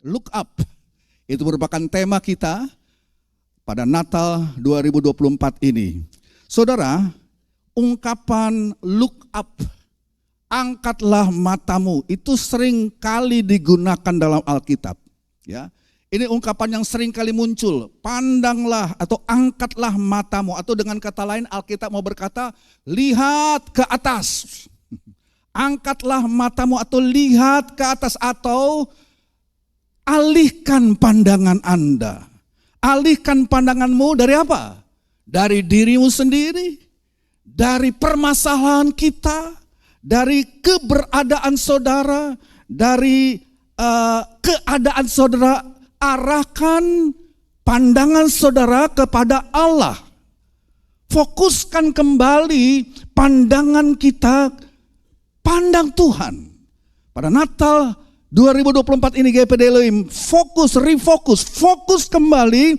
Look up. Itu merupakan tema kita pada Natal 2024 ini. Saudara, ungkapan look up, angkatlah matamu, itu sering kali digunakan dalam Alkitab. Ya, ini ungkapan yang sering kali muncul. Pandanglah atau angkatlah matamu, atau dengan kata lain Alkitab mau berkata, lihat ke atas. Angkatlah matamu atau lihat ke atas, atau alihkan pandangan Anda. Alihkan pandanganmu dari apa? Dari dirimu sendiri, dari permasalahan kita, dari keberadaan saudara, dari keadaan saudara. Arahkan pandangan saudara kepada Allah. Fokuskan kembali pandangan kita, pandang Tuhan. Pada Natal 2024 ini GPD Elohim fokus kembali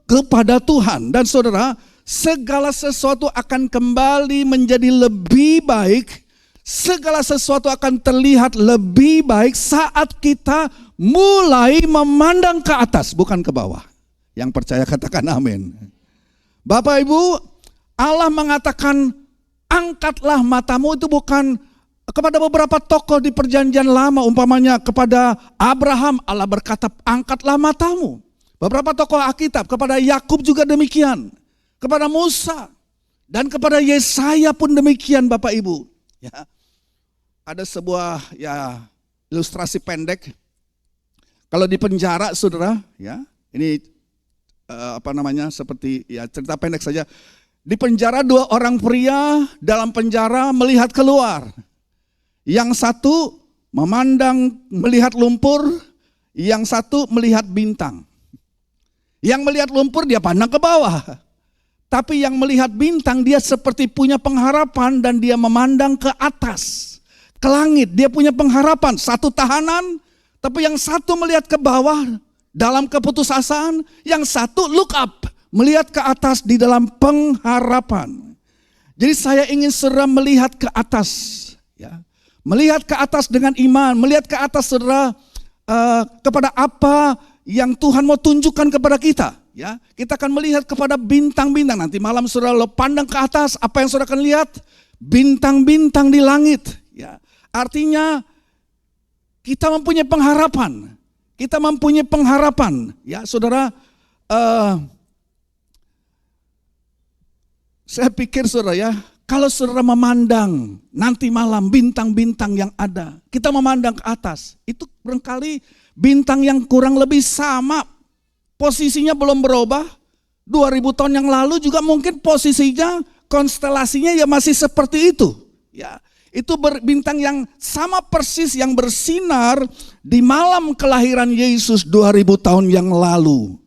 kepada Tuhan. Dan saudara, segala sesuatu akan kembali menjadi lebih baik. Segala sesuatu akan terlihat lebih baik saat kita mulai memandang ke atas, bukan ke bawah. Yang percaya katakan amin. Bapak Ibu, Allah mengatakan angkatlah matamu, itu bukan kepada beberapa tokoh di perjanjian lama, umpamanya kepada Abraham Allah berkata angkatlah matamu. Beberapa tokoh Alkitab, kepada Yakub juga demikian, kepada Musa dan kepada Yesaya pun demikian Bapak Ibu. Ya, ada sebuah ilustrasi pendek. Kalau di penjara saudara, ya ini seperti cerita pendek saja. Di penjara dua orang pria dalam penjara melihat keluar. Yang satu melihat lumpur, yang satu melihat bintang. Yang melihat lumpur dia pandang ke bawah. Tapi yang melihat bintang dia seperti punya pengharapan dan dia memandang ke atas, ke langit. Dia punya pengharapan, satu tahanan, tapi yang satu melihat ke bawah dalam keputusasaan, yang satu look up, melihat ke atas di dalam pengharapan. Jadi saya ingin saudara melihat ke atas, ya. Melihat ke atas dengan iman, melihat ke atas saudara kepada apa yang Tuhan mau tunjukkan kepada kita. Ya, kita akan melihat kepada bintang-bintang. Nanti malam saudara lo pandang ke atas, apa yang saudara akan lihat? Bintang-bintang di langit. Ya, artinya kita mempunyai pengharapan. Kita mempunyai pengharapan. Ya, saudara. Saya pikir saudara ya, kalau saudara memandang nanti malam bintang-bintang yang ada, kita memandang ke atas, itu barangkali bintang yang kurang lebih sama. Posisinya belum berubah, 2000 tahun yang lalu juga mungkin posisinya, konstelasinya ya masih seperti itu. Ya, itu bintang yang sama persis yang bersinar di malam kelahiran Yesus 2000 tahun yang lalu.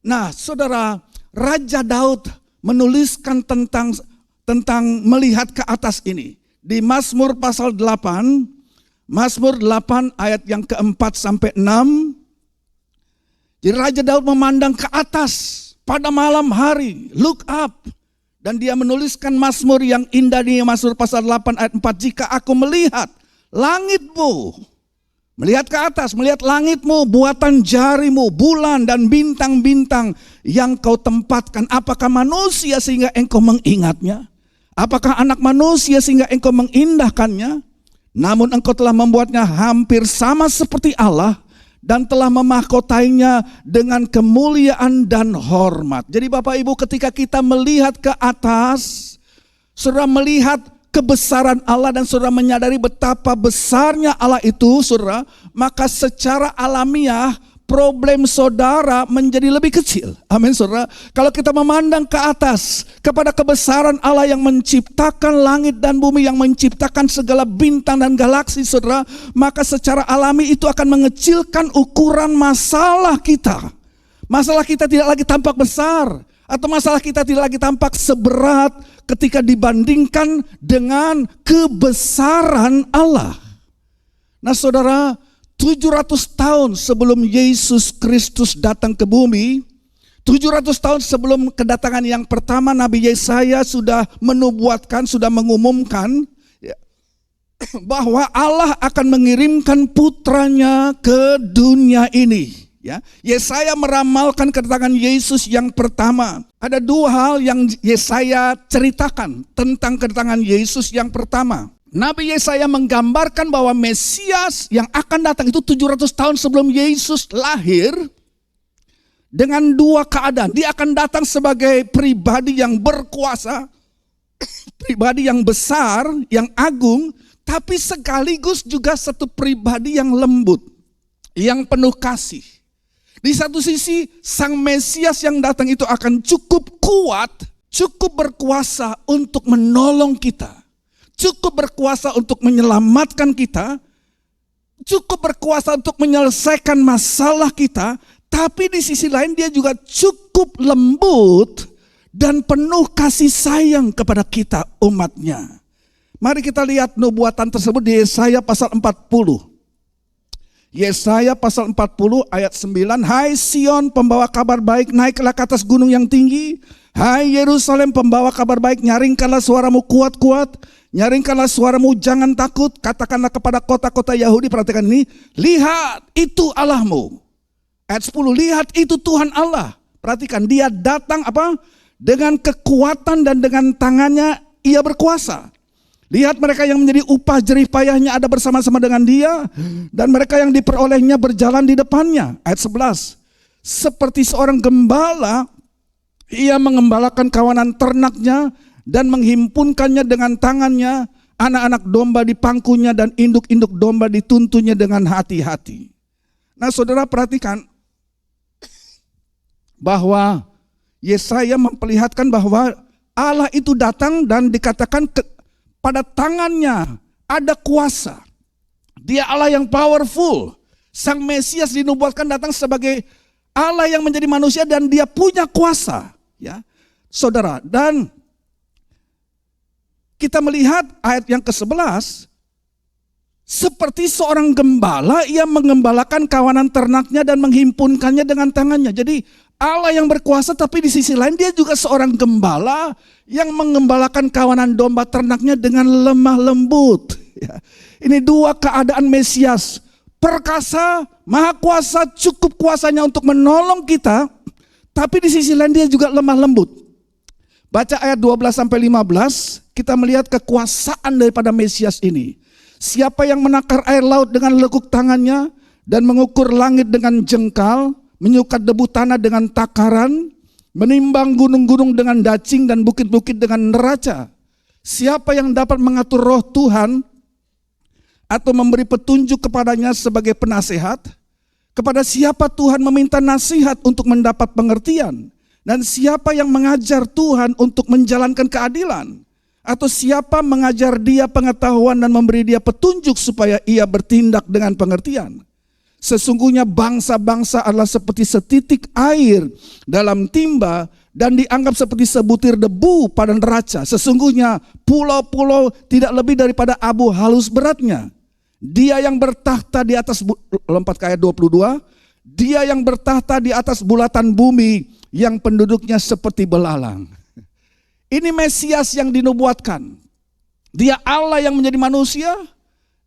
Nah saudara, Raja Daud menuliskan tentang melihat ke atas ini. Di Mazmur pasal 8, Mazmur 8 ayat yang keempat sampai 6. Jadi Raja Daud memandang ke atas pada malam hari, look up. Dan dia menuliskan Mazmur yang indah di Mazmur pasal 8 ayat 4. Jika aku melihat langitmu, melihat ke atas, melihat langitmu, buatan jarimu, bulan dan bintang-bintang yang kau tempatkan. Apakah manusia sehingga engkau mengingatnya? Apakah anak manusia sehingga engkau mengindahkannya? Namun engkau telah membuatnya hampir sama seperti Allah, dan telah memahkotainya dengan kemuliaan dan hormat. Jadi Bapak Ibu, ketika kita melihat ke atas, saudara melihat kebesaran Allah dan saudara menyadari betapa besarnya Allah itu, saudara, maka secara alamiah problem saudara menjadi lebih kecil. Amin saudara. Kalau kita memandang ke atas kepada kebesaran Allah yang menciptakan langit dan bumi, yang menciptakan segala bintang dan galaksi saudara, maka secara alami itu akan mengecilkan ukuran masalah kita. Masalah kita tidak lagi tampak besar, atau masalah kita tidak lagi tampak seberat ketika dibandingkan dengan kebesaran Allah. Nah saudara, 700 tahun sebelum Yesus Kristus datang ke bumi, 700 tahun sebelum kedatangan yang pertama, Nabi Yesaya sudah menubuatkan, sudah mengumumkan, ya, bahwa Allah akan mengirimkan putranya ke dunia ini. Ya, Yesaya meramalkan kedatangan Yesus yang pertama. Ada dua hal yang Yesaya ceritakan tentang kedatangan Yesus yang pertama. Nabi Yesaya menggambarkan bahwa Mesias yang akan datang itu 700 tahun sebelum Yesus lahir dengan dua keadaan. Dia akan datang sebagai pribadi yang berkuasa, pribadi yang besar, yang agung, tapi sekaligus juga satu pribadi yang lembut, yang penuh kasih. Di satu sisi, Sang Mesias yang datang itu akan cukup kuat, cukup berkuasa untuk menolong kita, cukup berkuasa untuk menyelamatkan kita, cukup berkuasa untuk menyelesaikan masalah kita, tapi di sisi lain dia juga cukup lembut dan penuh kasih sayang kepada kita umatnya. Mari kita lihat nubuatan tersebut di Yesaya pasal 40. Yesaya pasal 40 ayat 9. Hai Sion pembawa kabar baik, naiklah ke atas gunung yang tinggi. Hai Yerusalem pembawa kabar baik, nyaringkanlah suaramu kuat-kuat. Nyaringkanlah suaramu, jangan takut. Katakanlah kepada kota-kota Yahudi, perhatikan ini. Lihat itu Allahmu. Ayat 10, lihat itu Tuhan Allah. Perhatikan, dia datang apa? Dengan kekuatan dan dengan tangannya ia berkuasa. Lihat mereka yang menjadi upah jerih payahnya ada bersama-sama dengan dia. Dan mereka yang diperolehnya berjalan di depannya. Ayat 11. Seperti seorang gembala, ia mengembalakan kawanan ternaknya dan menghimpunkannya dengan tangannya. Anak-anak domba di pangkunya dan induk-induk domba dituntunnya dengan hati-hati. Nah saudara perhatikan bahwa Yesaya memperlihatkan bahwa Allah itu datang dan dikatakan pada tangannya ada kuasa. Dia Allah yang powerful. Sang Mesias dinubuatkan datang sebagai Allah yang menjadi manusia dan dia punya kuasa. Ya, saudara, dan kita melihat ayat yang ke-11. Seperti seorang gembala, ia mengembalakan kawanan ternaknya dan menghimpunkannya dengan tangannya. Jadi Allah yang berkuasa, tapi di sisi lain dia juga seorang gembala yang mengembalakan kawanan domba ternaknya dengan lemah lembut. Ya. Ini dua keadaan Mesias. Perkasa, maha kuasa, cukup kuasanya untuk menolong kita, tapi di sisi lain dia juga lemah lembut. Baca ayat 12-15, kita melihat kekuasaan daripada Mesias ini. Siapa yang menakar air laut dengan lekuk tangannya dan mengukur langit dengan jengkal, menyukat debu tanah dengan takaran, menimbang gunung-gunung dengan dacing dan bukit-bukit dengan neraca. Siapa yang dapat mengatur roh Tuhan atau memberi petunjuk kepadanya sebagai penasehat? Kepada siapa Tuhan meminta nasihat untuk mendapat pengertian? Dan siapa yang mengajar Tuhan untuk menjalankan keadilan? Atau siapa mengajar dia pengetahuan dan memberi dia petunjuk supaya ia bertindak dengan pengertian? Sesungguhnya bangsa-bangsa adalah seperti setitik air dalam timba dan dianggap seperti sebutir debu pada neraca. Sesungguhnya pulau-pulau tidak lebih daripada abu halus beratnya. Dia yang bertahta di atas, lompat ke ayat 22, dia yang bertahta di atas bulatan bumi yang penduduknya seperti belalang. Ini Mesias yang dinubuatkan. Dia Allah yang menjadi manusia.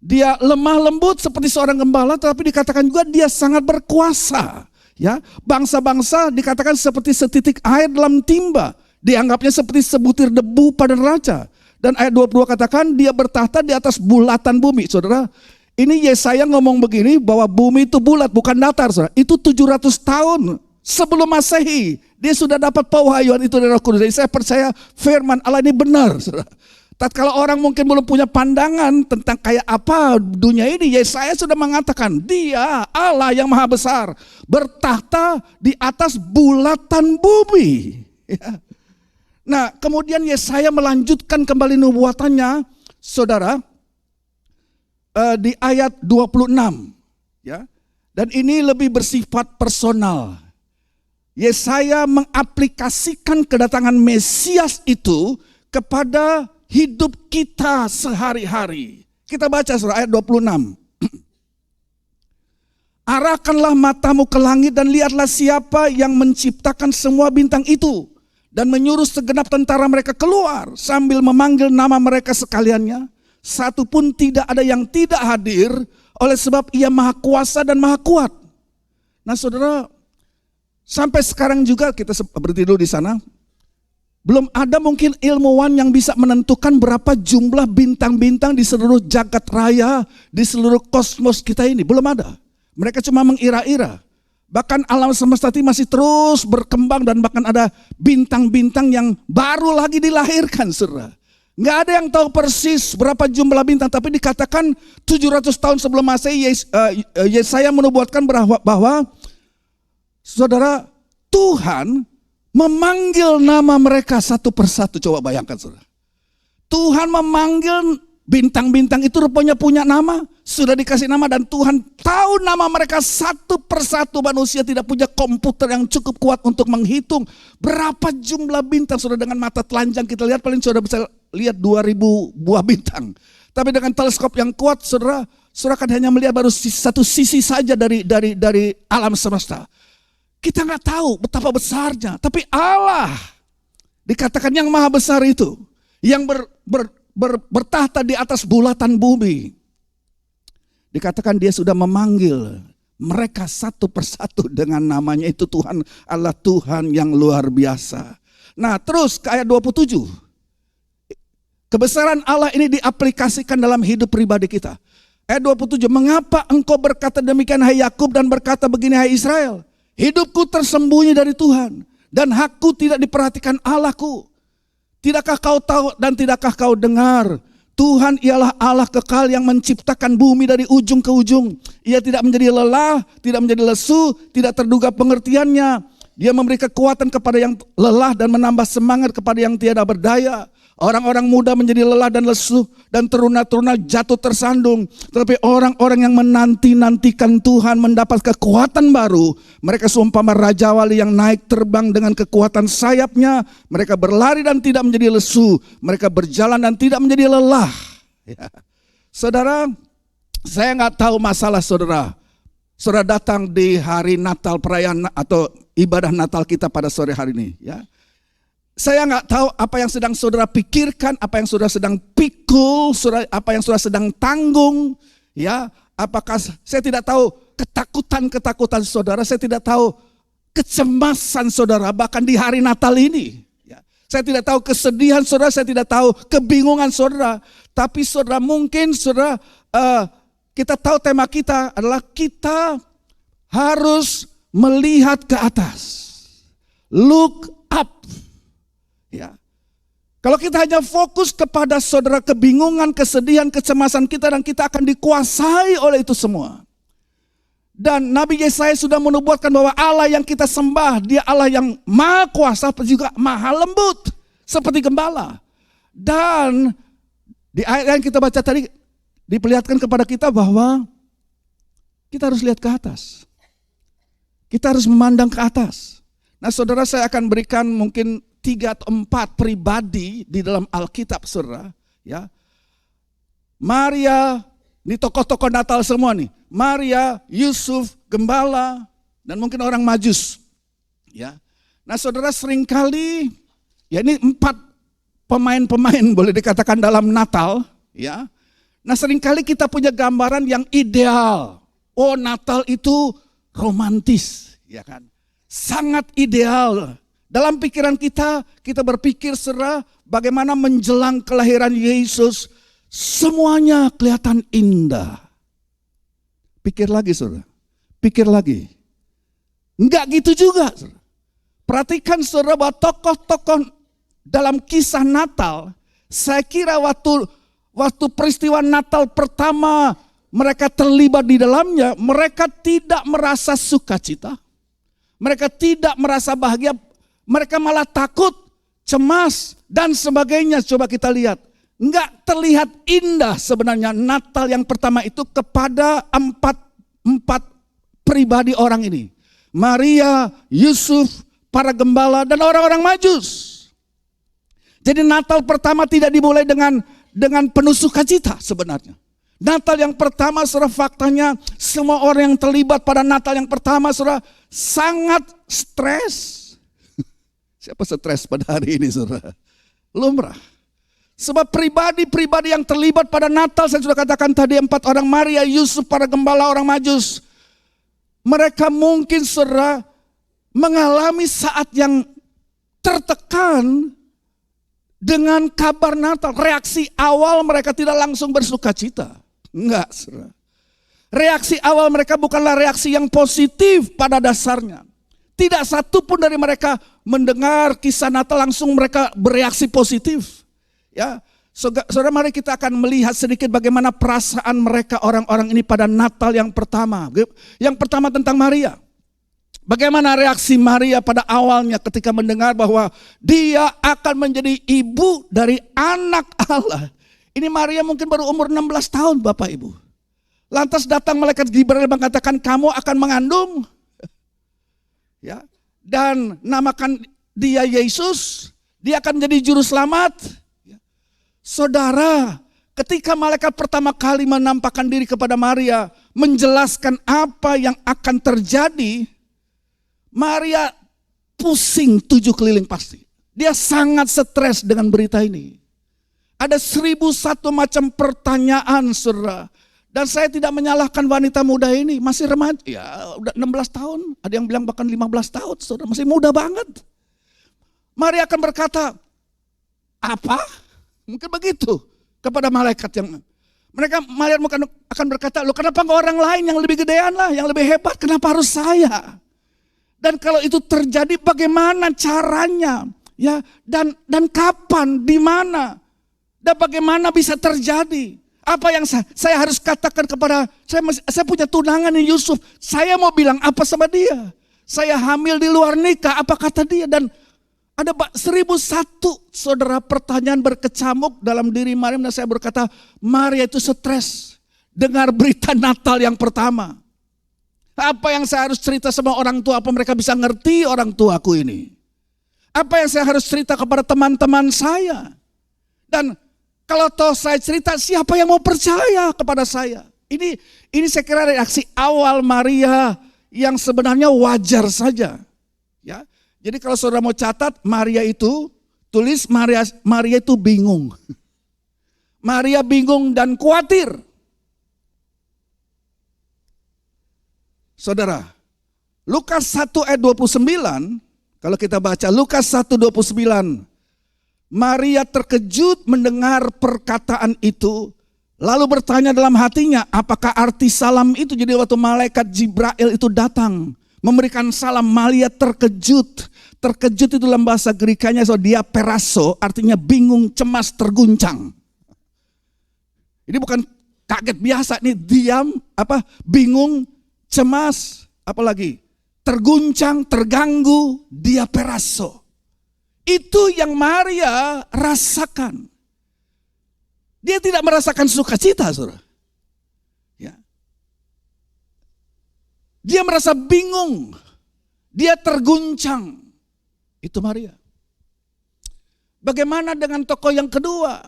Dia lemah lembut seperti seorang gembala, tetapi dikatakan juga dia sangat berkuasa. Ya, bangsa-bangsa dikatakan seperti setitik air dalam timba, dianggapnya seperti sebutir debu pada neraca. Dan ayat 22 katakan dia bertahta di atas bulatan bumi. Saudara, ini Yesaya ngomong begini bahwa bumi itu bulat bukan datar. Saudara. Itu 700 tahun sebelum Masehi. Dia sudah dapat pewahyuan itu dari Roh Kudus. Jadi saya percaya firman Allah ini benar. Saudara. Tatkala orang mungkin belum punya pandangan tentang kayak apa dunia ini, Yesaya sudah mengatakan dia Allah yang maha besar bertahta di atas bulatan bumi. Ya. Nah kemudian Yesaya melanjutkan kembali nubuatannya, saudara, di ayat 26. Ya. Dan ini lebih bersifat personal. Yesaya mengaplikasikan kedatangan Mesias itu kepada hidup kita sehari-hari. Kita baca surah ayat 26. Arahkanlah matamu ke langit dan lihatlah siapa yang menciptakan semua bintang itu dan menyuruh segenap tentara mereka keluar sambil memanggil nama mereka sekaliannya. satu pun tidak ada yang tidak hadir, oleh sebab ia maha kuasa dan maha kuat. Nah saudara, sampai sekarang juga kita berhenti dulu di sana. Belum ada mungkin ilmuwan yang bisa menentukan berapa jumlah bintang-bintang di seluruh jagat raya, di seluruh kosmos kita ini. Belum ada. Mereka cuma mengira-ira. Bahkan alam semesta ini masih terus berkembang dan bahkan ada bintang-bintang yang baru lagi dilahirkan, saudara. Nggak ada yang tahu persis berapa jumlah bintang, tapi dikatakan 700 tahun sebelum Masehi Yesaya menubuatkan bahwa saudara, Tuhan memanggil nama mereka satu persatu. Coba bayangkan saudara. Tuhan memanggil bintang-bintang itu rupanya punya nama. Sudah dikasih nama dan Tuhan tahu nama mereka satu persatu. Manusia tidak punya komputer yang cukup kuat untuk menghitung berapa jumlah bintang. Sudah dengan mata telanjang kita lihat paling sudah bisa lihat 2000 buah bintang. Tapi dengan teleskop yang kuat saudara akan hanya melihat baru satu sisi saja dari alam semesta. Kita nggak tahu betapa besarnya, tapi Allah dikatakan yang maha besar itu, yang bertahta di atas bulatan bumi. Dikatakan dia sudah memanggil mereka satu persatu dengan namanya, itu Tuhan Allah, Tuhan yang luar biasa. Nah terus ke ayat 27. Kebesaran Allah ini diaplikasikan dalam hidup pribadi kita. Ayat 27, mengapa engkau berkata demikian hai Yakub dan berkata begini hai Israel? Hidupku tersembunyi dari Tuhan dan hakku tidak diperhatikan Allahku. Tidakkah kau tahu dan tidakkah kau dengar? Tuhan ialah Allah kekal yang menciptakan bumi dari ujung ke ujung. Ia tidak menjadi lelah, tidak menjadi lesu, tidak terduga pengertiannya. Dia memberi kekuatan kepada yang lelah dan menambah semangat kepada yang tiada berdaya. Orang-orang muda menjadi lelah dan lesu dan teruna-teruna jatuh tersandung. Tetapi orang-orang yang menanti-nantikan Tuhan mendapat kekuatan baru. Mereka seumpama raja wali yang naik terbang dengan kekuatan sayapnya. Mereka berlari dan tidak menjadi lesu. Mereka berjalan dan tidak menjadi lelah. Ya. Saudara, saya nggak tahu masalah saudara. Saudara datang di hari Natal, perayaan atau ibadah Natal kita pada sore hari ini. Ya. Saya nggak tahu apa yang sedang saudara pikirkan, apa yang saudara sedang pikul, apa yang saudara sedang tanggung, ya. Apakah saya tidak tahu ketakutan saudara, saya tidak tahu kecemasan saudara bahkan di hari Natal ini. Ya. Saya tidak tahu kesedihan saudara, saya tidak tahu kebingungan saudara. Tapi saudara mungkin saudara kita tahu tema kita adalah kita harus melihat ke atas, look up. Ya. Kalau kita hanya fokus kepada saudara kebingungan, kesedihan, kecemasan kita dan kita akan dikuasai oleh itu semua. Dan Nabi Yesaya sudah menubuatkan bahwa Allah yang kita sembah, dia Allah yang maha kuasa juga maha lembut seperti gembala. Dan di ayat yang kita baca tadi diperlihatkan kepada kita bahwa kita harus lihat ke atas. Kita harus memandang ke atas. Nah saudara, saya akan berikan mungkin 3 atau 4 pribadi di dalam Alkitab saudara, ya. Maria, ini tokoh-tokoh Natal semua nih. Maria, Yusuf, gembala, dan mungkin orang Majus. Ya. Nah saudara, seringkali ya ini 4 pemain-pemain boleh dikatakan dalam Natal, ya. Nah seringkali kita punya gambaran yang ideal. Oh Natal itu romantis, ya kan. Sangat ideal. Dalam pikiran kita berpikir saudara bagaimana menjelang kelahiran Yesus semuanya kelihatan indah. Pikir lagi saudara, pikir lagi. Enggak gitu juga saudara. Perhatikan saudara bahwa tokoh-tokoh dalam kisah Natal, saya kira waktu peristiwa Natal pertama mereka terlibat di dalamnya, mereka tidak merasa sukacita. Mereka tidak merasa bahagia. Mereka malah takut, cemas, dan sebagainya. Coba kita lihat. Enggak terlihat indah sebenarnya Natal yang pertama itu kepada empat pribadi orang ini. Maria, Yusuf, para gembala, dan orang-orang Majus. Jadi Natal pertama tidak dimulai dengan penuh sukacita sebenarnya. Natal yang pertama saudara, faktanya semua orang yang terlibat pada Natal yang pertama saudara sangat stres. Siapa stres pada hari ini saudara? Lumrah. Sebab pribadi-pribadi yang terlibat pada Natal, saya sudah katakan tadi 4 orang, Maria, Yusuf, para gembala orang Majus. Mereka mungkin saudara mengalami saat yang tertekan dengan kabar Natal. Reaksi awal mereka tidak langsung bersuka cita. Enggak saudara. Reaksi awal mereka bukanlah reaksi yang positif pada dasarnya. Tidak satu pun dari mereka mendengar kisah Natal langsung mereka bereaksi positif. Ya, saudara, mari kita akan melihat sedikit bagaimana perasaan mereka orang-orang ini pada Natal yang pertama. Yang pertama tentang Maria. Bagaimana reaksi Maria pada awalnya ketika mendengar bahwa dia akan menjadi ibu dari anak Allah. Ini Maria mungkin baru umur 16 tahun Bapak Ibu. Lantas datang malaikat Jibril mengatakan kamu akan mengandung. Ya, dan namakan dia Yesus. Dia akan menjadi juru selamat. Saudara, ketika malaikat pertama kali menampakkan diri kepada Maria, menjelaskan apa yang akan terjadi, Maria pusing 7 keliling pasti. Dia sangat stres dengan berita ini. Ada 1001 macam pertanyaan, saudara. Dan saya tidak menyalahkan wanita muda ini, masih remaja, ya udah 16 tahun, ada yang bilang bahkan 15 tahun, saudara, masih muda banget. Maria akan berkata, apa? Mungkin begitu kepada malaikat yang Maria akan berkata, loh kenapa enggak orang lain yang lebih gedean lah, yang lebih hebat, kenapa harus saya? Dan kalau itu terjadi bagaimana caranya? Ya, dan kapan, di mana? Dan bagaimana bisa terjadi? Apa yang saya harus katakan kepada saya punya tunangan Yusuf, saya mau bilang apa sama dia? Saya hamil di luar nikah, apa kata dia? Dan ada 1001 saudara pertanyaan berkecamuk dalam diri Maria, dan saya berkata Maria itu stres dengar berita Natal yang pertama. Apa yang saya harus cerita sama orang tua, apa mereka bisa ngerti orang tuaku ini? Apa yang saya harus cerita kepada teman-teman saya? Dan kalau toh saya cerita, siapa yang mau percaya kepada saya? Ini saya kira reaksi awal Maria yang sebenarnya wajar saja. Ya. Jadi kalau saudara mau catat, Maria itu, tulis Maria itu bingung. Maria bingung dan khawatir. Saudara, Lukas 1 ayat 29, kalau kita baca Lukas 1:29, Maria terkejut mendengar perkataan itu, lalu bertanya dalam hatinya, apakah arti salam itu? Jadi waktu malaikat Jibril itu datang, memberikan salam, Maria terkejut. Terkejut itu dalam bahasa Grekanya, so dia peraso, artinya bingung, cemas, terguncang. Ini bukan kaget biasa, ini diam, bingung, cemas, apalagi terguncang, terganggu, dia peraso. Itu yang Maria rasakan. Dia tidak merasakan sukacita, saudara. Ya. Dia merasa bingung, dia terguncang. Itu Maria. Bagaimana dengan tokoh yang kedua?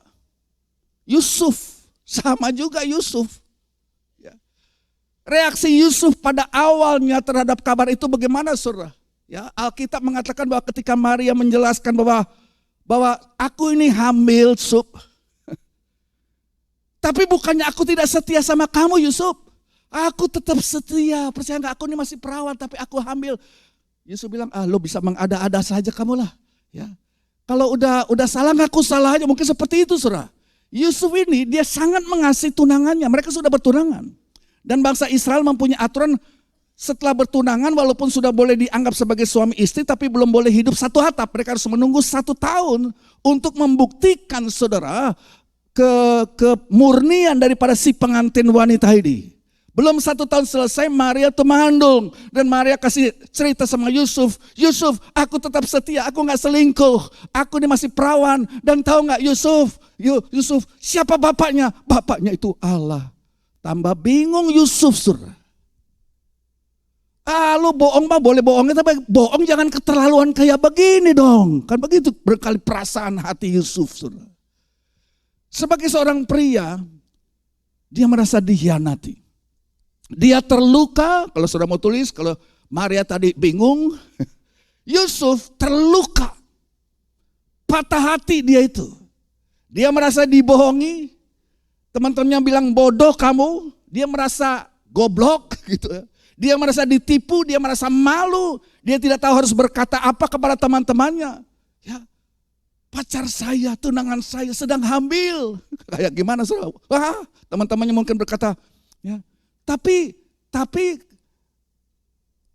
Yusuf, sama juga Yusuf. Ya. Reaksi Yusuf pada awalnya terhadap kabar itu bagaimana, saudara? Ya, Alkitab mengatakan bahwa ketika Maria menjelaskan bahwa aku ini hamil, Yusuf. Tapi bukannya aku tidak setia sama kamu, Yusuf. Aku tetap setia. Percaya enggak, aku ini masih perawan tapi aku hamil. Yusuf bilang, lo bisa mengada-ada saja kamu lah. Ya. Kalau udah salah ngaku salah aja, mungkin seperti itu, saudara. Yusuf ini dia sangat mengasihi tunangannya. Mereka sudah bertunangan. Dan bangsa Israel mempunyai aturan setelah bertunangan walaupun sudah boleh dianggap sebagai suami istri, tapi belum boleh hidup satu atap. Mereka harus menunggu 1 tahun untuk membuktikan, saudara, kemurnian daripada si pengantin wanita ini. Belum 1 tahun selesai, Maria tuh mengandung. Dan Maria kasih cerita sama Yusuf. Yusuf, aku tetap setia, aku gak selingkuh. Aku ini masih perawan. Dan tahu gak Yusuf, siapa bapaknya? Bapaknya itu Allah. Tambah bingung Yusuf, saudara. Lu bohong mah boleh bohong, tapi bohong jangan keterlaluan kayak begini dong. Kan begitu berkali perasaan hati Yusuf, saudara. Sebagai seorang pria, dia merasa dikhianati. Dia terluka, kalau saudara mau tulis, kalau Maria tadi bingung, Yusuf terluka. Patah hati dia itu. Dia merasa dibohongi, teman-temannya bilang bodoh kamu, dia merasa goblok gitu ya. Dia merasa ditipu, dia merasa malu, dia tidak tahu harus berkata apa kepada teman-temannya. Ya, pacar saya, tunangan saya sedang hamil. Kayak gimana saudara? Wah, teman-temannya mungkin berkata, ya, tapi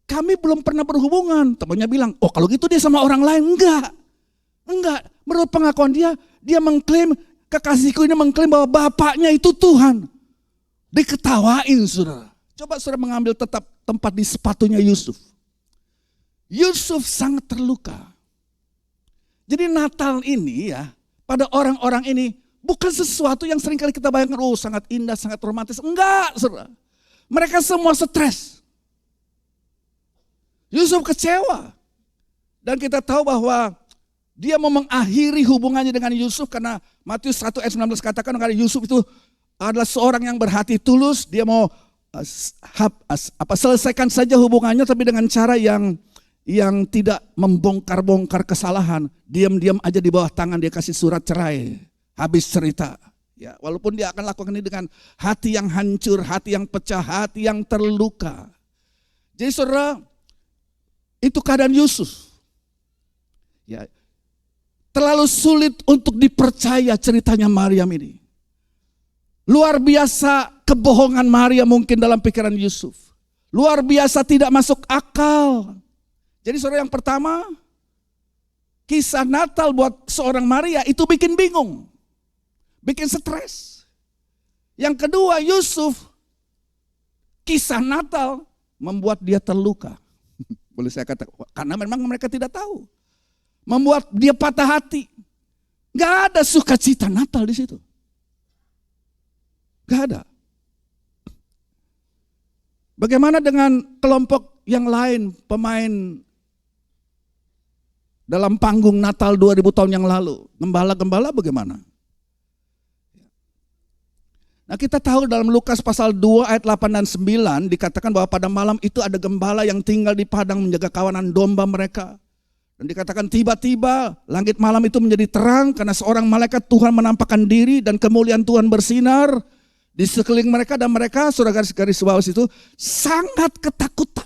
kami belum pernah berhubungan. Temannya bilang, oh kalau gitu dia sama orang lain. Enggak. Menurut pengakuan dia mengklaim, kekasihku ini mengklaim bahwa bapaknya itu Tuhan. Diketawain saudara. Coba saudara mengambil tetap tempat di sepatunya Yusuf. Yusuf sangat terluka. Jadi Natal ini ya, pada orang-orang ini bukan sesuatu yang seringkali kita bayangkan, oh sangat indah, sangat romantis. Enggak saudara. Mereka semua stres. Yusuf kecewa. Dan kita tahu bahwa dia mau mengakhiri hubungannya dengan Yusuf karena Matius 1 ayat 19 katakan karena Yusuf itu adalah seorang yang berhati tulus, dia mau selesaikan saja hubungannya tapi dengan cara yang tidak membongkar-bongkar kesalahan. Diam-diam aja di bawah tangan dia kasih surat cerai. Habis cerita. Ya, walaupun dia akan lakukan ini dengan hati yang hancur, hati yang pecah, hati yang terluka. Jadi saudara, itu keadaan Yusuf. Ya, terlalu sulit untuk dipercaya ceritanya Maryam ini. Luar biasa kebohongan Maria mungkin dalam pikiran Yusuf. Luar biasa tidak masuk akal. Jadi saudara, yang pertama, kisah Natal buat seorang Maria itu bikin bingung. Bikin stres. Yang kedua, Yusuf, kisah Natal membuat dia terluka. Boleh saya katakan, karena memang mereka tidak tahu. Membuat dia patah hati. Gak ada sukacita Natal di situ. Gak ada. Bagaimana dengan kelompok yang lain, pemain dalam panggung Natal 2000 tahun yang lalu? Gembala-gembala bagaimana? Nah, kita tahu dalam Lukas pasal 2 ayat 8 dan 9 dikatakan bahwa pada malam itu ada gembala yang tinggal di padang menjaga kawanan domba mereka. Dan dikatakan tiba-tiba langit malam itu menjadi terang karena seorang malaikat Tuhan menampakkan diri dan kemuliaan Tuhan bersinar di sekeliling mereka, dan mereka, saudara garis bawah itu, sangat ketakutan.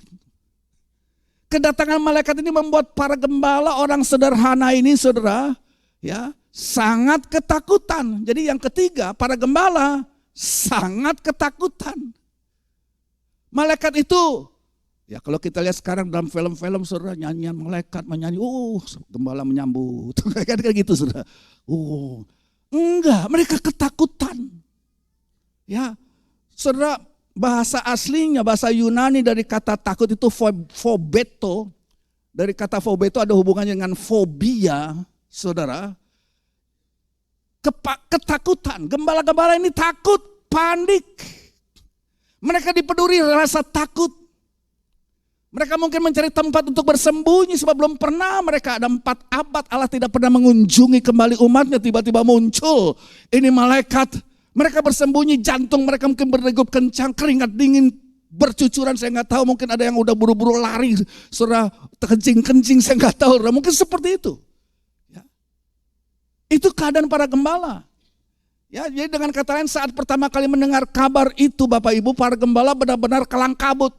Kedatangan malaikat ini membuat para gembala orang sederhana ini, saudara, ya, sangat ketakutan. Jadi yang ketiga, para gembala sangat ketakutan. Malaikat itu, ya kalau kita lihat sekarang dalam film-film, saudara, nyanyian malaikat menyanyi, gembala menyambut, kayak gitu, saudara. Enggak, mereka ketakutan. Ya, saudara, bahasa aslinya, bahasa Yunani dari kata takut itu phobeto. Dari kata phobeto ada hubungannya dengan fobia, saudara. Ketakutan, gembala-gembala ini takut, panik. Mereka dipeduri rasa takut. Mereka mungkin mencari tempat untuk bersembunyi sebab belum pernah mereka ada 4 abad Allah tidak pernah mengunjungi kembali umatnya, tiba-tiba muncul ini malaikat. Mereka bersembunyi, jantung mereka mungkin berdegup kencang, keringat dingin bercucuran, saya nggak tahu, mungkin ada yang udah buru-buru lari, saudara, kencing-kencing, saya nggak tahu, mungkin seperti itu. Ya. Itu keadaan para gembala. Ya, jadi dengan kata lain saat pertama kali mendengar kabar itu Bapak Ibu, para gembala benar-benar kelang kabut.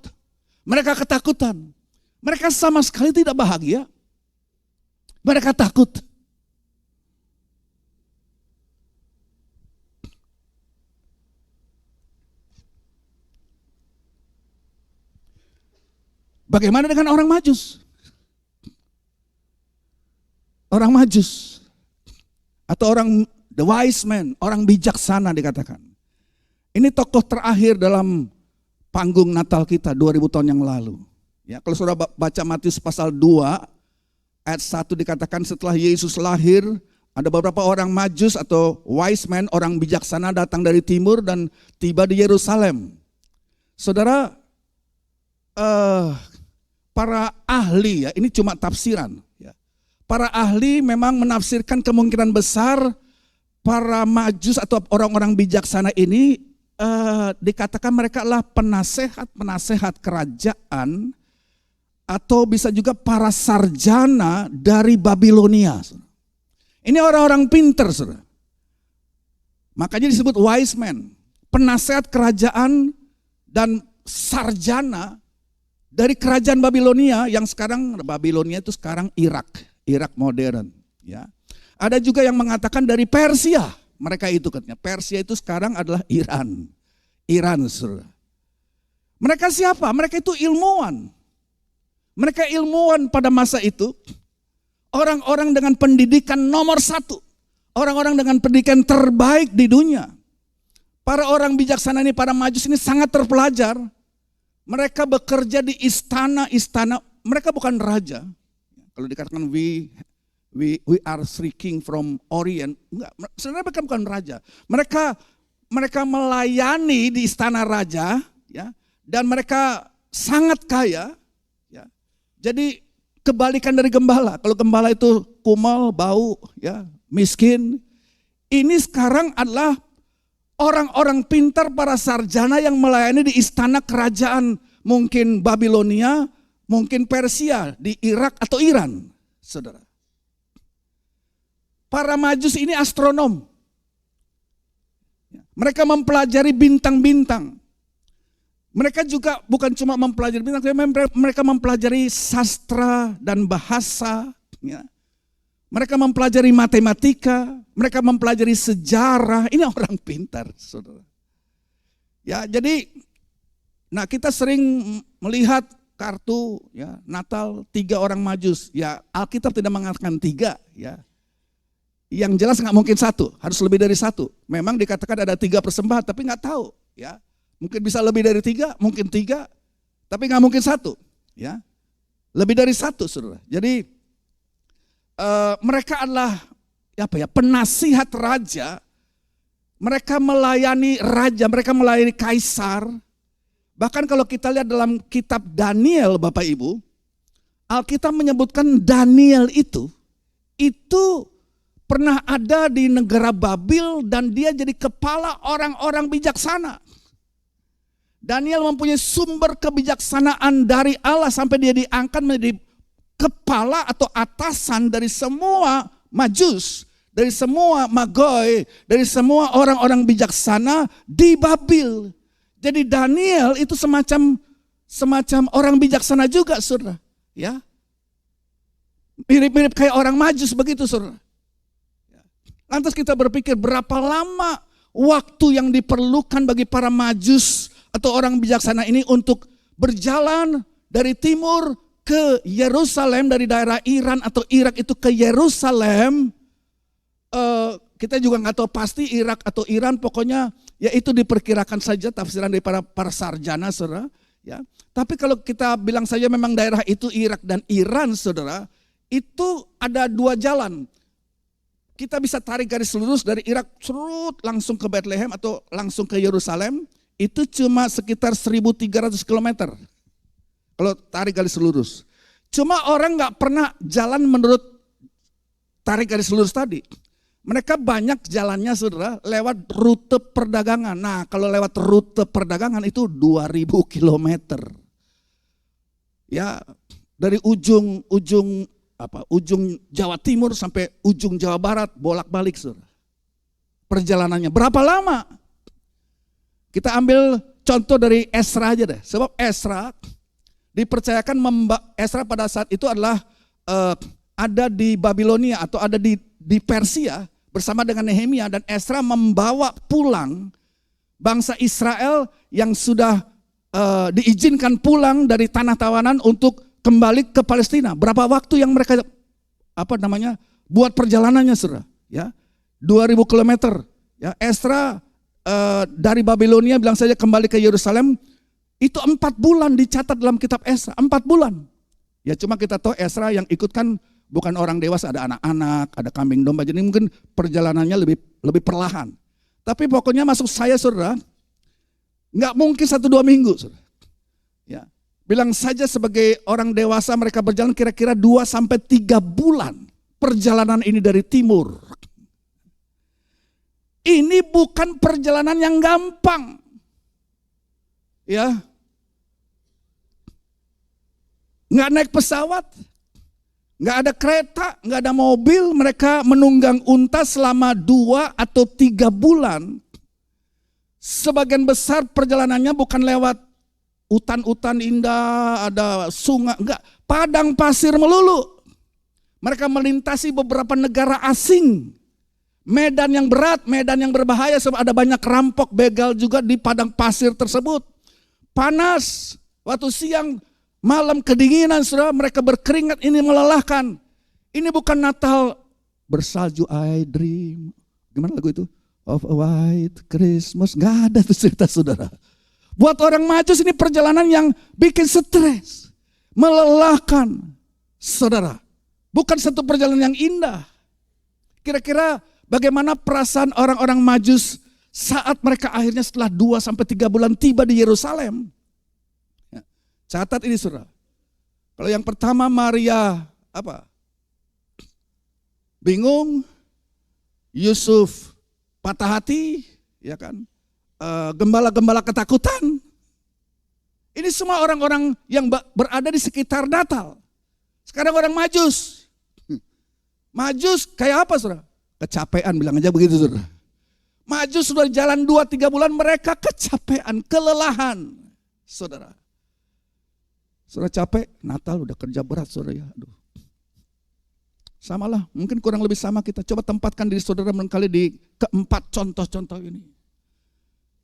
Mereka ketakutan. Mereka sama sekali tidak bahagia. Mereka takut. Bagaimana dengan orang Majus? Orang Majus atau orang the wise man, orang bijaksana dikatakan. Ini tokoh terakhir dalam panggung Natal kita 2000 tahun yang lalu. Ya, kalau saudara baca Matius pasal 2 ayat 1 dikatakan setelah Yesus lahir, ada beberapa orang Majus atau wise man, orang bijaksana datang dari timur dan tiba di Yerusalem. Saudara, para ahli, ya, ini cuma tafsiran. Ya. Para ahli memang menafsirkan kemungkinan besar para Majus atau orang-orang bijaksana ini dikatakan mereka adalah penasehat kerajaan atau bisa juga para sarjana dari Babilonia. Ini orang-orang pinter, saudara. Makanya disebut wise man, penasehat kerajaan dan sarjana dari kerajaan Babilonia yang sekarang Babilonia itu sekarang Irak modern. Ya, ada juga yang mengatakan dari Persia, mereka itu katanya Persia itu sekarang adalah Iran, saudara. Mereka siapa? Mereka itu ilmuwan. Mereka ilmuwan pada masa itu, orang-orang dengan pendidikan nomor 1. Orang-orang dengan pendidikan terbaik di dunia. Para orang bijaksana ini, para Majus ini sangat terpelajar. Mereka bekerja di istana-istana. Mereka bukan raja. Kalau dikatakan we are three king from Orient. Enggak, sebenarnya mereka bukan raja. Mereka melayani di istana raja, ya, dan mereka sangat kaya. Ya. Jadi kebalikan dari gembala. Kalau gembala itu kumal, bau, ya, miskin. Ini sekarang adalah orang-orang pintar, para sarjana yang melayani di istana kerajaan. Mungkin Babilonia, mungkin Persia, di Irak atau Iran, saudara. Para Majus ini astronom. Mereka mempelajari bintang-bintang. Mereka juga bukan cuma mempelajari bintang, mereka mempelajari sastra dan bahasa. Ya. Mereka mempelajari matematika, mereka mempelajari sejarah. Ini orang pintar, saudara. Ya, jadi, nah kita sering melihat kartu, ya, Natal 3 orang Majus. Ya, Alkitab tidak mengatakan 3, ya. Yang jelas nggak mungkin 1, harus lebih dari 1. Memang dikatakan ada 3 persembahan, tapi nggak tahu, ya. Mungkin bisa lebih dari 3, mungkin 3, tapi nggak mungkin 1, ya. Lebih dari 1, saudara. Jadi mereka adalah apa ya, penasihat raja. Mereka melayani raja, mereka melayani kaisar. Bahkan kalau kita lihat dalam kitab Daniel, Bapak Ibu, Alkitab menyebutkan Daniel itu pernah ada di negara Babil dan dia jadi kepala orang-orang bijaksana. Daniel mempunyai sumber kebijaksanaan dari Allah sampai dia diangkat menjadi kepala atau atasan dari semua Majus, dari semua Magoi, dari semua orang-orang bijaksana di Babil. Jadi Daniel itu semacam orang bijaksana juga, saudara. Ya, mirip-mirip kayak orang Majus begitu, saudara. Lantas kita berpikir berapa lama waktu yang diperlukan bagi para Majus atau orang bijaksana ini untuk berjalan dari timur ke Yerusalem, dari daerah Iran atau Irak itu ke Yerusalem. Kita juga nggak tahu pasti Irak atau Iran, pokoknya ya itu diperkirakan saja tafsiran dari para sarjana, saudara. Ya, tapi kalau kita bilang saja memang daerah itu Irak dan Iran, saudara, itu ada 2 jalan. Kita bisa tarik garis lurus dari Irak langsung ke Bethlehem atau langsung ke Yerusalem. Itu cuma sekitar 1.300 km. Kalau tarik garis lurus. Cuma orang nggak pernah jalan menurut tarik garis lurus tadi. Mereka banyak jalannya, saudara, lewat rute perdagangan. Nah, kalau lewat rute perdagangan itu 2.000 km. Ya, dari ujung Jawa Timur sampai ujung Jawa Barat bolak-balik, saudara. Perjalanannya berapa lama? Kita ambil contoh dari Ezra aja deh. Sebab Ezra dipercayakan Ezra pada saat itu adalah ada di Babilonia atau ada di Persia bersama dengan Nehemia, dan Ezra membawa pulang bangsa Israel yang sudah diizinkan pulang dari tanah tawanan untuk kembali ke Palestina. Berapa waktu yang mereka buat perjalanannya, saudara? Ya, 2.000 km. Ya, Ezra dari Babilonia bilang saja kembali ke Yerusalem. Itu 4 bulan dicatat dalam kitab Ezra, 4 bulan. Ya cuma kita tahu Ezra yang ikut kan bukan orang dewasa, ada anak-anak, ada kambing domba, jadi mungkin perjalanannya lebih perlahan. Tapi pokoknya maksud saya, saudara, nggak mungkin 1-2 minggu, saudara. Ya, bilang saja sebagai orang dewasa mereka berjalan kira-kira 2-3 bulan perjalanan ini dari timur. Ini bukan perjalanan yang gampang. Ya, nggak naik pesawat, Nggak ada kereta, nggak ada mobil, mereka menunggang unta selama 2 atau 3 bulan. Sebagian besar perjalanannya bukan lewat hutan-hutan indah, ada sungai, enggak, padang pasir melulu. Mereka melintasi beberapa negara asing. Medan yang berat, medan yang berbahaya, sebab ada banyak rampok, begal juga di padang pasir tersebut. Panas, waktu siang, malam kedinginan, saudara, mereka berkeringat, ini melelahkan. Ini bukan Natal bersalju, I dream. Gimana lagu itu? Of a white Christmas. Gak ada tuh cerita, saudara. Buat orang Majus ini perjalanan yang bikin stres, melelahkan, saudara. Bukan satu perjalanan yang indah. Kira-kira bagaimana perasaan orang-orang Majus saat mereka akhirnya setelah 2-3 bulan tiba di Yerusalem? Ya, catat ini, saudara. Kalau yang pertama Maria bingung, Yusuf patah hati, ya kan? Gembala-gembala ketakutan. Ini semua orang-orang yang berada di sekitar Natal. Sekarang orang Majus. Majus kayak apa, saudara? Kecapean, bilang aja begitu, saudara. Majus sudah jalan 2-3 bulan, mereka kecapean, kelelahan, saudara. Saudara capek, Natal udah kerja berat, saudara ya. Aduh. Samalah, mungkin kurang lebih sama kita. Coba tempatkan diri saudara barangkali di keempat contoh-contoh ini.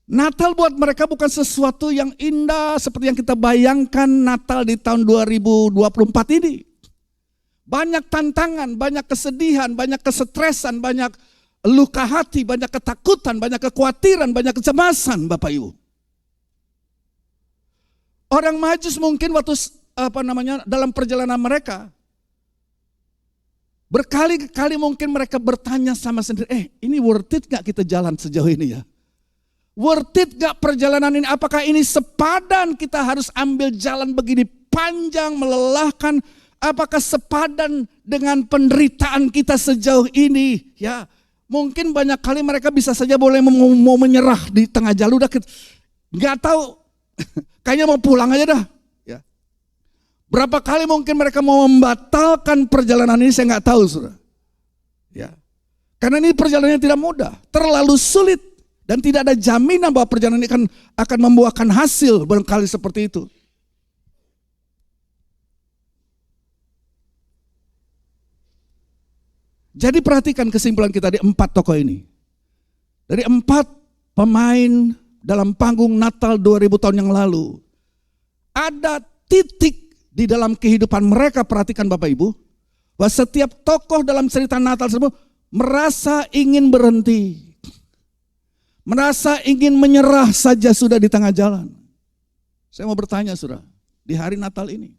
Natal buat mereka bukan sesuatu yang indah seperti yang kita bayangkan Natal di tahun 2024 ini. Banyak tantangan, banyak kesedihan, banyak kesetresan, banyak luka hati, banyak ketakutan, banyak kekhawatiran, banyak kecemasan, Bapak Ibu. Orang Majus mungkin waktu dalam perjalanan mereka, berkali-kali mungkin mereka bertanya sama sendiri, ini worth it gak kita jalan sejauh ini ya? Worth it gak perjalanan ini? Apakah ini sepadan kita harus ambil jalan begini panjang, melelahkan? Apakah sepadan dengan penderitaan kita sejauh ini? Ya, mungkin banyak kali mereka bisa saja boleh mau menyerah di tengah jalan. Udah gak tahu, kayaknya mau pulang aja dah. Ya. Berapa kali mungkin mereka mau membatalkan perjalanan ini, saya gak tahu, saudara. Ya. Karena ini perjalanan yang tidak mudah, terlalu sulit. Dan tidak ada jaminan bahwa perjalanan ini akan membuahkan hasil barangkali seperti itu. Jadi perhatikan kesimpulan kita di 4 tokoh ini. Dari 4 pemain dalam panggung Natal 2000 tahun yang lalu. Ada titik di dalam kehidupan mereka, perhatikan Bapak Ibu. Bahwa setiap tokoh dalam cerita Natal tersebut merasa ingin berhenti. Merasa ingin menyerah saja sudah di tengah jalan. Saya mau bertanya, saudara, di hari Natal ini,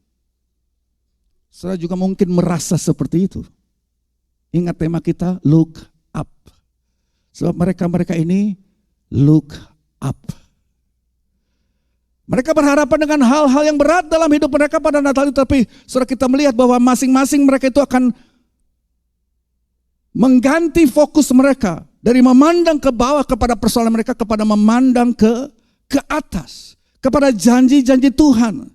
saudara juga mungkin merasa seperti itu. Ingat tema kita, look up. Sebab mereka ini look up. Mereka berharapan dengan hal-hal yang berat dalam hidup mereka pada Natal itu. Tapi saudara, kita melihat bahwa masing-masing mereka itu akan mengganti fokus mereka. Dari memandang ke bawah kepada persoalan mereka, kepada memandang ke atas. Kepada janji-janji Tuhan.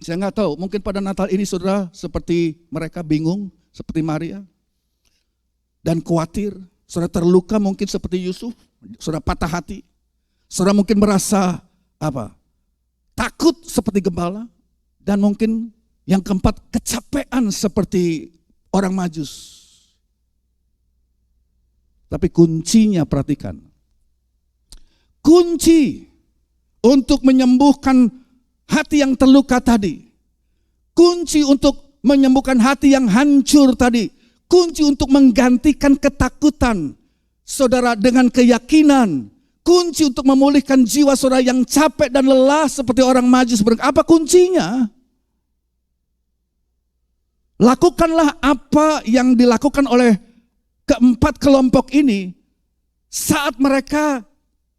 Saya nggak tahu, mungkin pada Natal ini saudara seperti mereka bingung, seperti Maria. Dan khawatir, saudara terluka mungkin seperti Yusuf, saudara patah hati. Saudara mungkin merasa takut seperti gembala. Dan mungkin yang keempat, kecapean seperti orang Majus. Tapi kuncinya perhatikan. Kunci untuk menyembuhkan hati yang terluka tadi. Kunci untuk menyembuhkan hati yang hancur tadi. Kunci untuk menggantikan ketakutan saudara dengan keyakinan. Kunci untuk memulihkan jiwa saudara yang capek dan lelah seperti orang Majus. Apa kuncinya? Lakukanlah apa yang dilakukan oleh keempat kelompok ini saat mereka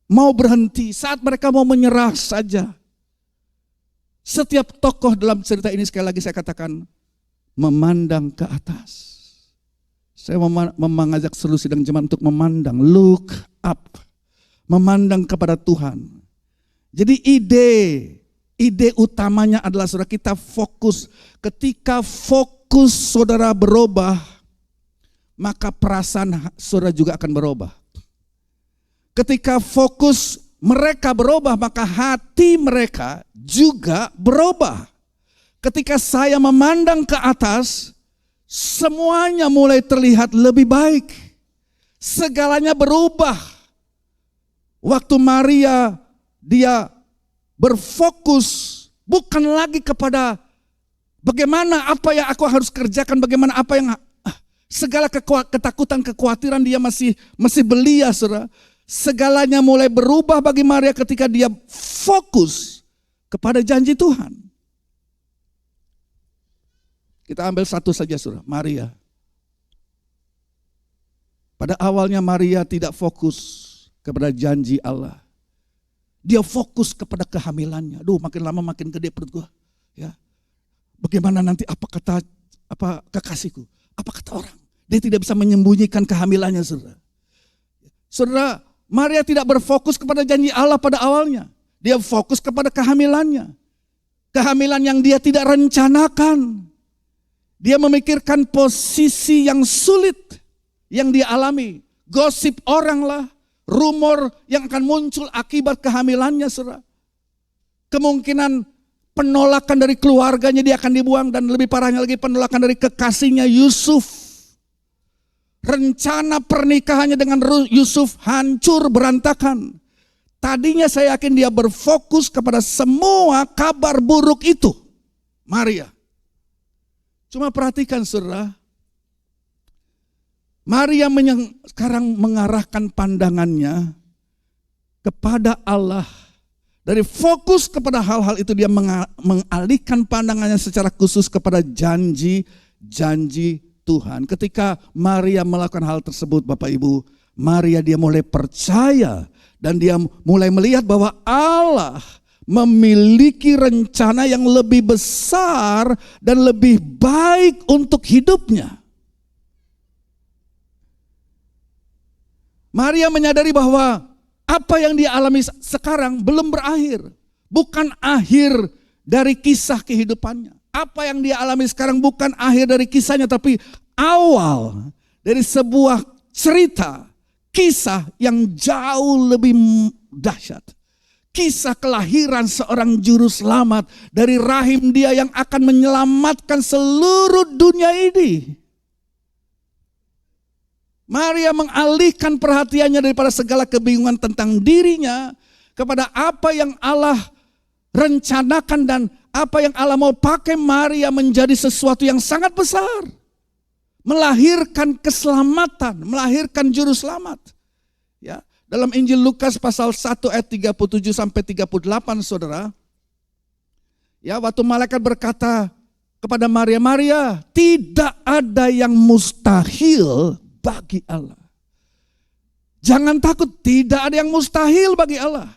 mau berhenti, saat mereka mau menyerah saja. Setiap tokoh dalam cerita ini sekali lagi saya katakan memandang ke atas. Saya mengajak seluruh sidang jemaat untuk memandang, look up, memandang kepada Tuhan. Jadi ide ide utamanya adalah saudara kita fokus. Ketika fokus saudara berubah, maka perasaan saudara juga akan berubah. Ketika fokus mereka berubah, maka hati mereka juga berubah. Ketika saya memandang ke atas, semuanya mulai terlihat lebih baik. Segalanya berubah. Waktu Maria, dia berfokus bukan lagi kepada bagaimana apa yang aku harus kerjakan, bagaimana apa yang segala ketakutan, kekhawatiran dia masih belia, saudara. Segalanya mulai berubah bagi Maria ketika dia fokus kepada janji Tuhan. Kita ambil satu saja, saudara, Maria. Pada awalnya Maria tidak fokus kepada janji Allah. Dia fokus kepada kehamilannya. Aduh, makin lama makin gede perut gua. Ya. Bagaimana nanti apa kekasihku? Apa kata orang? Dia tidak bisa menyembunyikan kehamilannya, saudara. Saudara, Maria tidak berfokus kepada janji Allah pada awalnya. Dia fokus kepada kehamilannya. Kehamilan yang dia tidak rencanakan. Dia memikirkan posisi yang sulit yang dia alami. Gosip orang lah. Rumor yang akan muncul akibat kehamilannya, saudara. Kemungkinan penolakan dari keluarganya dia akan dibuang, dan lebih parahnya lagi penolakan dari kekasihnya Yusuf. Rencana pernikahannya dengan Yusuf hancur berantakan. Tadinya saya yakin dia berfokus kepada semua kabar buruk itu, Maria. Cuma perhatikan, saudara. Maria sekarang mengarahkan pandangannya kepada Allah. Dari fokus kepada hal-hal itu dia mengalihkan pandangannya secara khusus kepada janji Tuhan. Ketika Maria melakukan hal tersebut, Bapak Ibu, Maria dia mulai percaya dan dia mulai melihat bahwa Allah memiliki rencana yang lebih besar dan lebih baik untuk hidupnya. Maria menyadari bahwa apa yang dia alami sekarang belum berakhir. Bukan akhir dari kisah kehidupannya. Apa yang dia alami sekarang bukan akhir dari kisahnya, tapi awal dari sebuah cerita, kisah yang jauh lebih dahsyat. Kisah kelahiran seorang juru selamat dari rahim dia yang akan menyelamatkan seluruh dunia ini. Maria mengalihkan perhatiannya daripada segala kebingungan tentang dirinya kepada apa yang Allah rencanakan dan apa yang Allah mau pakai Maria menjadi sesuatu yang sangat besar. Melahirkan keselamatan, melahirkan juru selamat. Ya, dalam Injil Lukas pasal 1 ayat 37 sampai 38, saudara. Ya, waktu malaikat berkata kepada Maria, Maria, tidak ada yang mustahil bagi Allah. Jangan takut, tidak ada yang mustahil bagi Allah.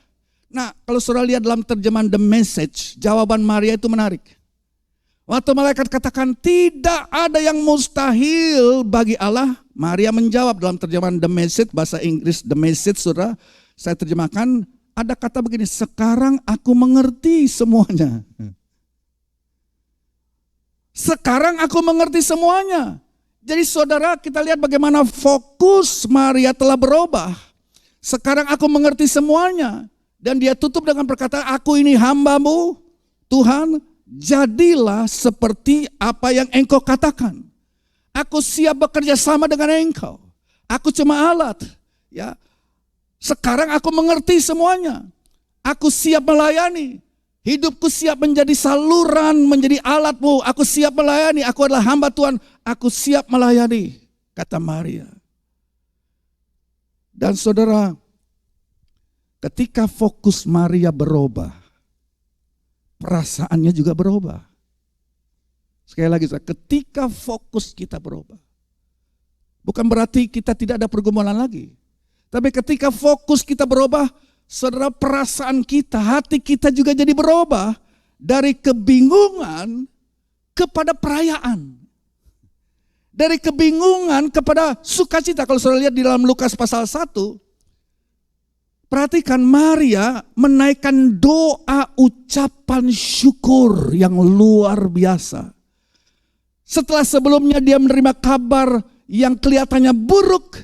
Nah, kalau saudara lihat dalam terjemahan The Message, jawaban Maria itu menarik. Waktu malaikat katakan tidak ada yang mustahil bagi Allah, Maria menjawab dalam terjemahan The Message, bahasa Inggris The Message, saudara. Saya terjemahkan, ada kata begini, sekarang aku mengerti semuanya. Sekarang aku mengerti semuanya. Jadi saudara, kita lihat bagaimana fokus Maria telah berubah. Sekarang aku mengerti semuanya. Dan dia tutup dengan perkataan, aku ini hamba-Mu, Tuhan, jadilah seperti apa yang Engkau katakan. Aku siap bekerja sama dengan Engkau. Aku cuma alat. Ya. Sekarang aku mengerti semuanya. Aku siap melayani. Hidupku siap menjadi saluran, menjadi alat-Mu. Aku siap melayani, aku adalah hamba Tuhan. Aku siap melayani, kata Maria. Dan saudara, ketika fokus Maria berubah, perasaannya juga berubah. Sekali lagi, ketika fokus kita berubah, bukan berarti kita tidak ada pergumulan lagi. Tapi ketika fokus kita berubah, saudara, perasaan kita, hati kita juga jadi berubah dari kebingungan kepada perayaan. Dari kebingungan kepada sukacita. Kalau saudara lihat di dalam Lukas pasal 1, perhatikan Maria menaikkan doa ucapan syukur yang luar biasa. Setelah sebelumnya dia menerima kabar yang kelihatannya buruk,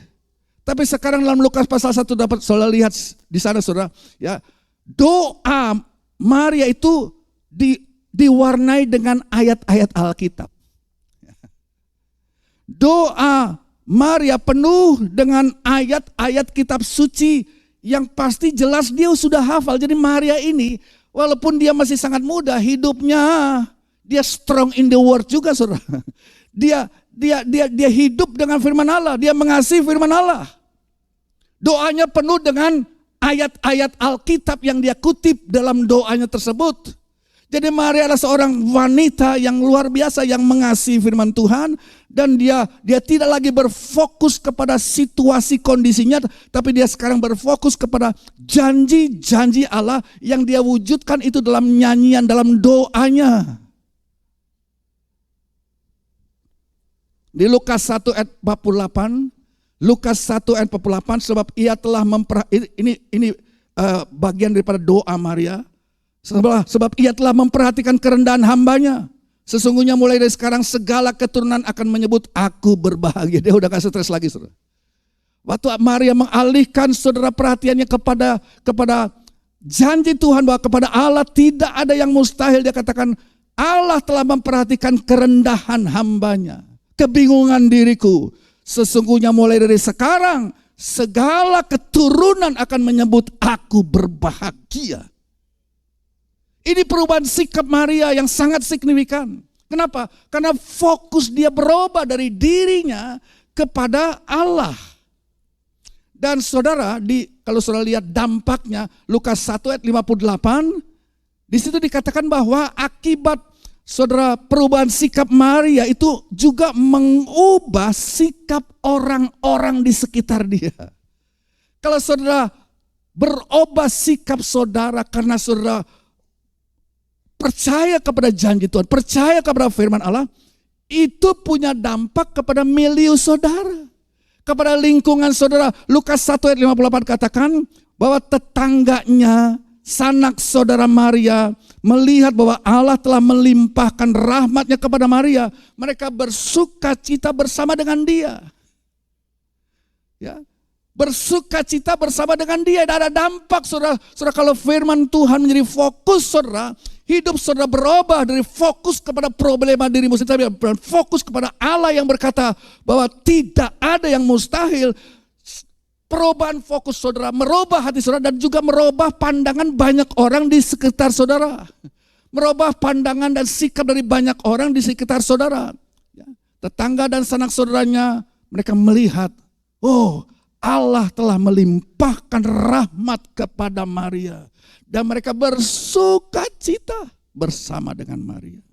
tapi sekarang dalam Lukas pasal 1 dapat saudara lihat di sana saudara, ya, doa Maria itu diwarnai dengan ayat-ayat Alkitab. Doa Maria penuh dengan ayat-ayat kitab suci yang pasti jelas dia sudah hafal. Jadi Maria ini walaupun dia masih sangat muda hidupnya, dia strong in the word juga saudara. Dia hidup dengan firman Allah, dia mengasihi firman Allah. Doanya penuh dengan ayat-ayat Alkitab yang dia kutip dalam doanya tersebut. Jadi Maria adalah seorang wanita yang luar biasa yang mengasihi firman Tuhan. Dan dia tidak lagi berfokus kepada situasi kondisinya. Tapi dia sekarang berfokus kepada janji-janji Allah yang dia wujudkan itu dalam nyanyian, dalam doanya. Di Lukas 1 ayat 48. Lukas 1 ayat 48. Sebab ia telah ini bagian daripada doa Maria. Sebab ia telah memperhatikan kerendahan hambanya. Sesungguhnya mulai dari sekarang segala keturunan akan menyebut aku berbahagia. Dia udah gak stres lagi saudara. Waktu Maria mengalihkan saudara perhatiannya kepada janji Tuhan bahwa kepada Allah tidak ada yang mustahil. Dia katakan Allah telah memperhatikan kerendahan hambanya. Kebingungan diriku. Sesungguhnya mulai dari sekarang segala keturunan akan menyebut aku berbahagia. Ini perubahan sikap Maria yang sangat signifikan. Kenapa? Karena fokus dia berubah dari dirinya kepada Allah. Dan saudara, kalau saudara lihat dampaknya, Lukas 1 ayat 58, di situ dikatakan bahwa akibat saudara perubahan sikap Maria itu juga mengubah sikap orang-orang di sekitar dia. Kalau saudara berubah sikap saudara karena saudara percaya kepada janji Tuhan, percaya kepada firman Allah, itu punya dampak kepada milieu saudara, kepada lingkungan saudara. Lukas 1 ayat 58 katakan bahwa tetangganya, sanak saudara Maria, melihat bahwa Allah telah melimpahkan rahmatnya kepada Maria, mereka bersuka cita bersama dengan dia. Ya, bersuka cita bersama dengan dia. Dan ada dampak saudara kalau firman Tuhan menjadi fokus saudara, hidup saudara berubah dari fokus kepada problema dirimu sendiri, fokus kepada Allah yang berkata bahwa tidak ada yang mustahil. Perubahan fokus saudara merubah hati saudara dan juga merubah pandangan banyak orang di sekitar saudara. Merubah pandangan dan sikap dari banyak orang di sekitar saudara. Tetangga dan sanak saudaranya, mereka melihat, oh, Allah telah melimpahkan rahmat kepada Maria. Dan mereka bersuka cita bersama dengan Maria.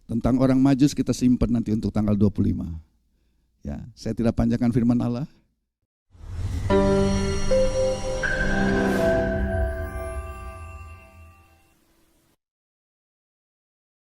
Tentang orang Majus kita simpan nanti untuk tanggal 25. Ya, saya tidak panjangkan firman Allah.